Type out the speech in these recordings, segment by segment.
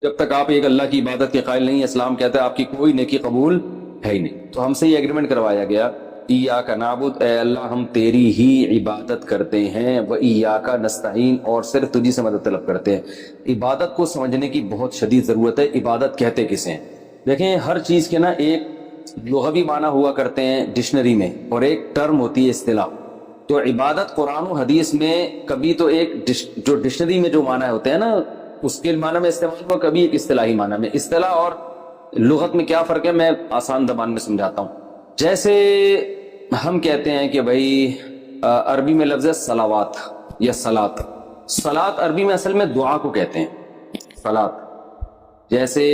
جب تک آپ ایک اللہ کی عبادت کے قائل نہیں، اسلام کہتا ہے آپ کی کوئی نیکی قبول ہے ہی نہیں۔ تو ہم سے یہ ایگریمنٹ کروایا گیا، ایاک نعبد، اے اللہ ہم تیری ہی عبادت کرتے ہیں، و ایاک نستعین، اور صرف تجھی سے مدد طلب کرتے ہیں۔ عبادت کو سمجھنے کی بہت شدید ضرورت ہے۔ عبادت کہتے کسے ہیں؟ دیکھیں، ہر چیز کے نا ایک لغوی معنی ہوا کرتے ہیں ڈکشنری میں، اور ایک ٹرم ہوتی ہے اصطلاح۔ تو عبادت قرآن و حدیث میں کبھی تو ایک جو ڈکشنری میں جو معنی ہوتے ہیں نا اس کے معنی میں استعمال ہوا، کبھی ایک اصطلاحی معنی میں۔ اصطلاح اور لغت میں کیا فرق ہے میں آسان زبان میں سمجھاتا ہوں۔ جیسے ہم کہتے ہیں کہ بھائی عربی میں لفظ ہے صلوات یا صلات۔ صلات عربی میں اصل میں دعا کو کہتے ہیں، صلات۔ جیسے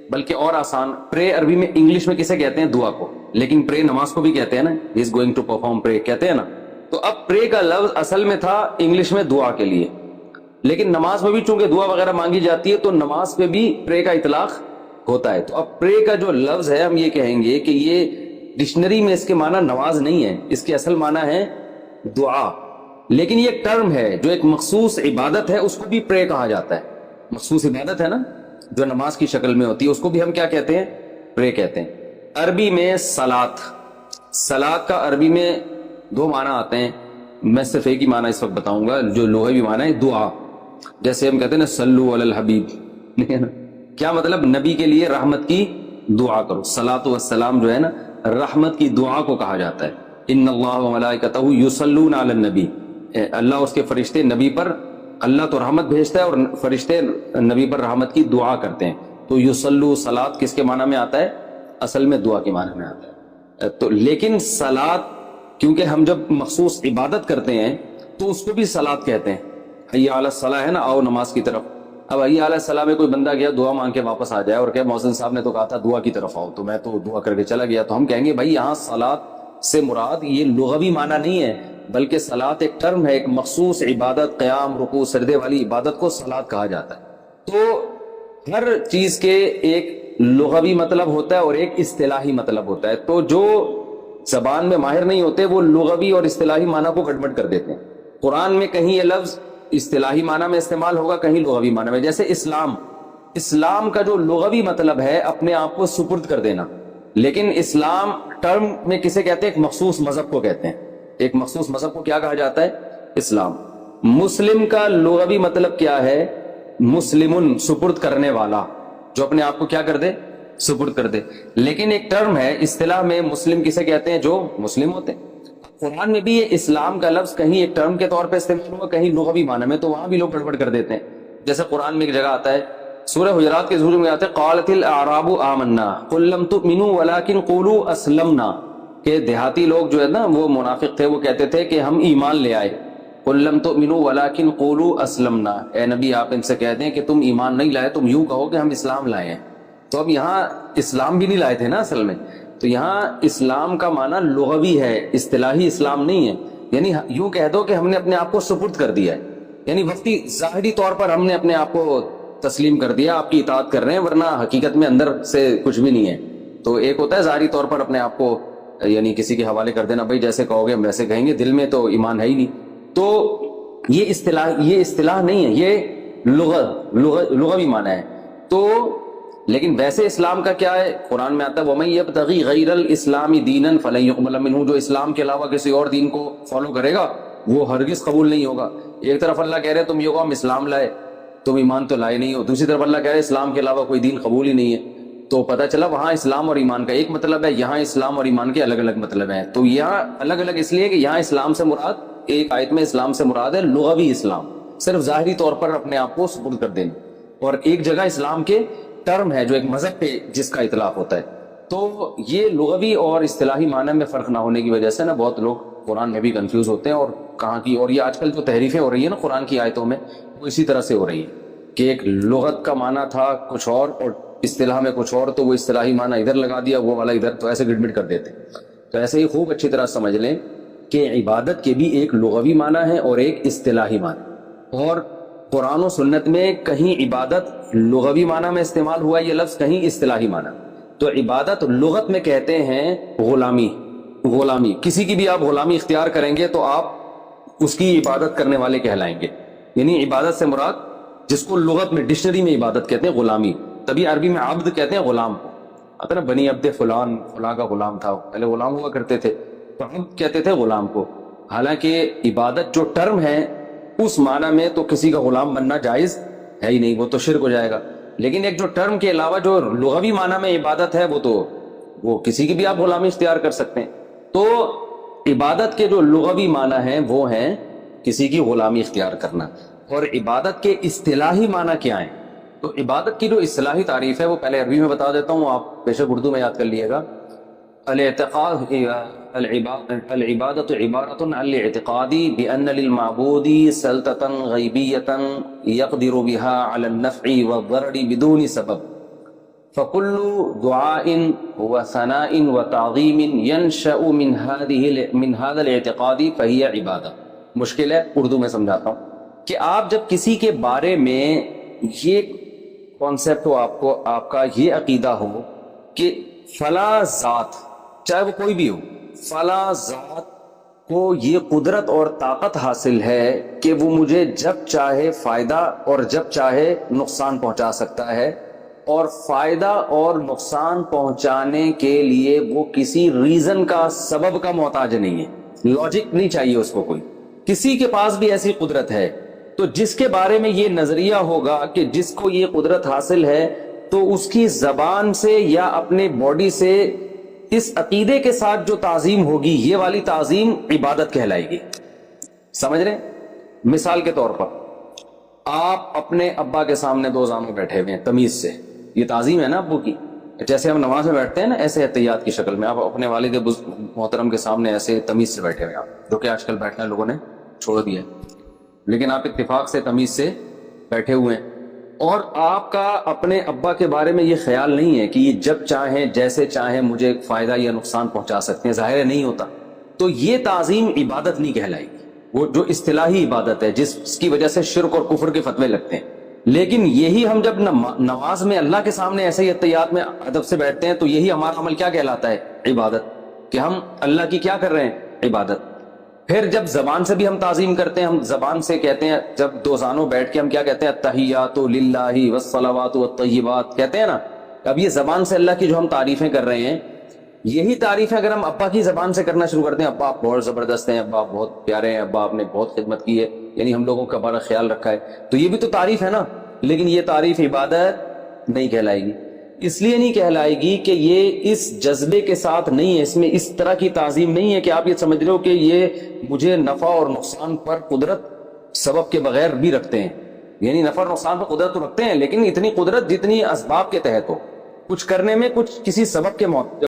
بلکہ اور آسان، پرے عربی میں انگلش میں کسے کہتے ہیں؟ دعا کو، لیکن پرے نماز کو بھی کہتے ہیں نا، ہی از گوئنگ ٹو پرفارم پرے کہتے ہیں نا۔ تو اب پرے کا لفظ اصل میں تھا انگلش میں دعا کے لیے، لیکن نماز میں بھی چونکہ دعا وغیرہ مانگی جاتی ہے تو نماز پہ بھی پرے کا اطلاق ہوتا ہے۔ تو اب پرے کا جو لفظ ہے ہم یہ کہیں گے کہ یہ ڈکشنری میں اس کے معنی نماز نہیں ہے، اس کے اصل معنی ہے دعا، لیکن یہ ایک ٹرم ہے جو ایک مخصوص عبادت ہے، اس کو بھی پرے کہا جاتا ہے۔ مخصوص عبادت ہے نا جو نماز کی شکل میں ہوتی ہے، اس کو بھی ہم کیا کہتے ہیں؟ پرے کہتے ہیں۔ عربی میں صلات، صلات کا عربی میں دو معنی آتے ہیں، میں صرف ایک ہی معنی اس وقت بتاؤں گا جو لغوی معنی ہے دعا۔ جیسے ہم کہتے ہیں نا صلو علی الحبیب، کیا مطلب؟ نبی کے لیے رحمت کی دعا کرو۔ صلاۃ والسلام جو ہے نا رحمت کی دعا کو کہا جاتا ہے۔ ان اللہ و ملائکتہ یصلون علی النبی، اللہ اور اس کے فرشتے نبی پر، اللہ تو رحمت بھیجتا ہے اور فرشتے نبی پر رحمت کی دعا کرتے ہیں۔ تو یصلو صلات کس کے معنی میں آتا ہے؟ اصل میں دعا کے معنی میں آتا ہے۔ تو لیکن صلات کیونکہ ہم جب مخصوص عبادت کرتے ہیں تو اس کو بھی صلات کہتے ہیں۔ حی علی الصلاۃ ہے نا، آؤ نماز کی طرف۔ اب حی علی الصلاۃ میں کوئی بندہ گیا دعا مانگ کے واپس آ جائے اور کہ مؤذن صاحب نے تو کہا تھا دعا کی طرف آؤ، تو میں تو دعا کر کے چلا گیا، تو ہم کہیں گے بھائی یہاں صلات سے مراد یہ لغوی معنی نہیں ہے، بلکہ صلات ایک ٹرم ہے، ایک مخصوص عبادت، قیام رکوع سجدے والی عبادت کو صلات کہا جاتا ہے۔ تو ہر چیز کے ایک لغوی مطلب ہوتا ہے اور ایک اصطلاحی مطلب ہوتا ہے۔ تو جو زبان میں ماہر نہیں ہوتے وہ لغوی اور اصطلاحی معنی کو گڑبڑ کر دیتے ہیں۔ قرآن میں کہیں یہ لفظ اصطلاحی معنی میں استعمال ہوگا، کہیں لغوی معنی میں۔ جیسے اسلام، اسلام کا جو لغوی مطلب ہے اپنے آپ کو سپرد کر دینا، لیکن اسلام ٹرم میں کسے کہتے ہیں؟ ایک مخصوص مذہب کو کہتے ہیں۔ ایک مخصوص مذہب کو کیا کہا جاتا ہے؟ اسلام۔ مسلم کا لغوی مطلب کیا ہے؟ مسلمن، سپرد کرنے والا، جو اپنے آپ کو کیا کر دے؟ سپرد کر دے۔ لیکن ایک ٹرم ہے اصطلاح میں، مسلم کسے کہتے ہیں؟ جو مسلم ہوتے ہیں۔ قرآن میں بھی یہ اسلام کا لفظ کہیں ایک ٹرم کے طور پہ استعمال ہوا، کہیں لغوی معنی میں، تو وہاں بھی لوگ گڑبڑ کر دیتے ہیں۔ جیسے قرآن میں ایک جگہ آتا ہے، سورہ حجرات کے ظہور میں آتا ہے قالت الاعراب آمنا قل لم تؤمنوا ولكن قولوا اسلمنا، کہ دیہاتی لوگ جو ہے نا وہ منافق تھے، وہ کہتے تھے کہ ہم ایمان لے آئے۔ قل لم تؤمنوا ولكن قولوا اسلمنا، اے نبی آپ ان سے کہہ دیں کہ تم ایمان نہیں لائے، تم یوں کہو کہ ہم اسلام لائے ہیں۔ تو اب یہاں اسلام بھی نہیں لائے تھے نا اصل میں، تو یہاں اسلام کا معنی لغوی ہے، اصطلاحی اسلام نہیں ہے۔ یعنی یوں کہہ دو کہ ہم نے اپنے آپ کو سپرد کر دیا ہے، یعنی وقتی ظاہری طور پر ہم نے اپنے آپ کو تسلیم کر دیا، آپ کی اطاعت کر رہے ہیں، ورنہ حقیقت میں اندر سے کچھ بھی نہیں ہے۔ تو ایک ہوتا ہے ظاہری طور پر اپنے آپ کو یعنی کسی کے حوالے کر دینا، بھائی جیسے کہو گے ہم ویسے کہیں گے، دل میں تو ایمان ہے ہی نہیں۔ تو یہ اصطلاح نہیں ہے، یہ لغوی معنی ہے۔ تو لیکن ویسے اسلام کا کیا ہے؟ قرآن میں آتا ہے وَمَن يَبْتَغِي غَيْرَ الْإِسْلَامِ دِينًا فَلَن يُقْبَلَ مِنْهُ، جو اسلام کے علاوہ کسی اور دین کو فالو کرے گا وہ ہرگز قبول نہیں ہوگا۔ ایک طرف اللہ کہہ رہے تم یہ کہو ہم اسلام لائے، تم ایمان تو لائے نہیں ہو، دوسری طرف اللہ کہہ رہے اسلام کے علاوہ کوئی دین قبول ہی نہیں ہے۔ تو پتہ چلا وہاں اسلام اور ایمان کا ایک مطلب ہے، یہاں اسلام اور ایمان کے الگ الگ مطلب ہیں۔ تو یہاں الگ الگ اس لیے کہ یہاں اسلام سے مراد، ایک آیت میں اسلام سے مراد ہے لغوی اسلام، صرف ظاہری طور پر اپنے آپ کو سپرد کر دینا، اور ایک جگہ اسلام کے ٹرم ہے جو ایک مذہب پہ جس کا اطلاق ہوتا ہے۔ تو یہ لغوی اور اصطلاحی معنی میں فرق نہ ہونے کی وجہ سے نا بہت لوگ قرآن میں بھی کنفیوز ہوتے ہیں، اور کہاں کی، اور یہ آج کل جو تحریفیں ہو رہی ہیں نا قرآن کی آیتوں میں وہ اسی طرح سے ہو رہی ہے کہ ایک لغت کا معنی تھا کچھ اور اصطلاح میں کچھ اور، تو وہ اصطلاحی معنی ادھر لگا دیا، وہ والا ادھر، تو ایسے گڑبڑ کر دیتے۔ تو ایسے ہی خوب اچھی طرح سمجھ لیں کہ عبادت کے بھی ایک لغوی معنی ہے اور ایک اصطلاحی معنی، اور قرآن و سنت میں کہیں عبادت لغوی معنی میں استعمال ہوا یہ لفظ، کہیں اصطلاحی معنی۔ تو عبادت لغت میں کہتے ہیں غلامی، کسی کی بھی آپ غلامی اختیار کریں گے تو آپ اس کی عبادت کرنے والے کہلائیں گے، یعنی عبادت سے مراد جس کو لغت میں ڈکشنری میں عبادت کہتے ہیں غلامی. تبھی عربی میں عبد کہتے ہیں غلام کو. آتا نا بنی عبد فلان، فلاں کا غلام تھا، پہلے غلام ہوا کرتے تھے تو عبد کہتے تھے غلام کو. حالانکہ عبادت جو ٹرم ہے اس معنی میں تو کسی کا غلام بننا جائز ہے ہی نہیں، وہ تو شرک ہو جائے گا. لیکن ایک جو ٹرم کے علاوہ جو لغوی معنی میں عبادت ہے وہ کسی کی بھی آپ غلامی اختیار کر سکتے ہیں. تو عبادت کے جو لغوی معنی ہیں وہ ہیں کسی کی غلامی اختیار کرنا. اور عبادت کے اصطلاحی معنی کیا ہیں؟ تو عبادت کی جو اصطلاحی تعریف ہے وہ پہلے عربی میں بتا دیتا ہوں، آپ بے شک اردو میں یاد کر لیے گا. العبادت عبارت عن الاعتقاد بأن للمعبود سلطة غیبیة يقدر بها على النفع والضرر بدون سبب، فكل دعاء وثناء وتعظیم ينشأ من هذا الاعتقاد فهي عبادة. مشکل ہے، اردو میں سمجھاتا ہوں کہ آپ جب کسی کے بارے میں یہ کانسیپٹ ہو، آپ کا یہ عقیدہ ہو کہ فلاں ذات، چاہے وہ کوئی بھی ہو، فلاں ذات کو یہ قدرت اور طاقت حاصل ہے کہ وہ مجھے جب چاہے فائدہ اور جب چاہے نقصان پہنچا سکتا ہے، اور فائدہ اور نقصان پہنچانے کے لیے وہ کسی ریزن کا، سبب کا محتاج نہیں ہے. لاجک نہیں چاہیے اس کو کوئی. کسی کے پاس بھی ایسی قدرت ہے تو جس کے بارے میں یہ نظریہ ہوگا کہ جس کو یہ قدرت حاصل ہے تو اس کی زبان سے یا اپنے باڈی سے اس عقیدے کے ساتھ جو تعظیم ہوگی، یہ والی تعظیم عبادت کہلائے گی. سمجھ رہے ہیں؟ مثال کے طور پر آپ اپنے ابا کے سامنے دو زانوں بیٹھے ہوئے ہیں تمیز سے، یہ تعظیم ہے نا ابو کی. جیسے ہم نماز میں بیٹھتے ہیں نا ایسے احتیاط کی شکل میں، آپ اپنے والد محترم کے سامنے ایسے تمیز سے بیٹھے ہوئے ہیں، آپ جو کہ آج کل بیٹھنا لوگوں نے چھوڑ دیا، لیکن آپ اتفاق سے تمیز سے بیٹھے ہوئے ہیں. اور آپ کا اپنے ابا کے بارے میں یہ خیال نہیں ہے کہ یہ جب چاہیں جیسے چاہیں مجھے فائدہ یا نقصان پہنچا سکتے ہیں، ظاہر ہے نہیں ہوتا. تو یہ تعظیم عبادت نہیں کہلائے گی، وہ جو اصطلاحی عبادت ہے جس کی وجہ سے شرک اور کفر کے فتوے لگتے ہیں. لیکن یہی ہم جب نماز میں اللہ کے سامنے ایسے ہی احتیاط میں ادب سے بیٹھتے ہیں تو یہی ہمارا عمل کیا کہلاتا ہے؟ عبادت. کہ ہم اللہ کی کیا کر رہے ہیں؟ عبادت. پھر جب زبان سے بھی ہم تعظیم کرتے ہیں، ہم زبان سے کہتے ہیں، جب دو زانوں بیٹھ کے ہم کیا کہتے ہیں؟ التحیات للہ والصلوات والطیبات کہتے ہیں نا. اب یہ زبان سے اللہ کی جو ہم تعریفیں کر رہے ہیں، یہی تعریفیں اگر ہم ابا کی زبان سے کرنا شروع کرتے ہیں، ابا آپ بہت زبردست ہیں، ابا آپ بہت پیارے ہیں، ابا آپ نے بہت خدمت کی ہے، یعنی ہم لوگوں کا بڑا خیال رکھا ہے، تو یہ بھی تو تعریف ہے نا. لیکن یہ تعریف عبادت نہیں کہلائے گی. اس لیے نہیں کہلائے گی کہ یہ اس جذبے کے ساتھ نہیں ہے، اس میں اس طرح کی تعظیم نہیں ہے کہ آپ یہ سمجھ رہے ہو کہ یہ مجھے نفع اور نقصان پر قدرت سبب کے بغیر بھی رکھتے ہیں. یعنی نفع اور نقصان پر قدرت تو رکھتے ہیں لیکن اتنی قدرت جتنی اسباب کے تحت ہو، کچھ کرنے میں کچھ کسی سبب کے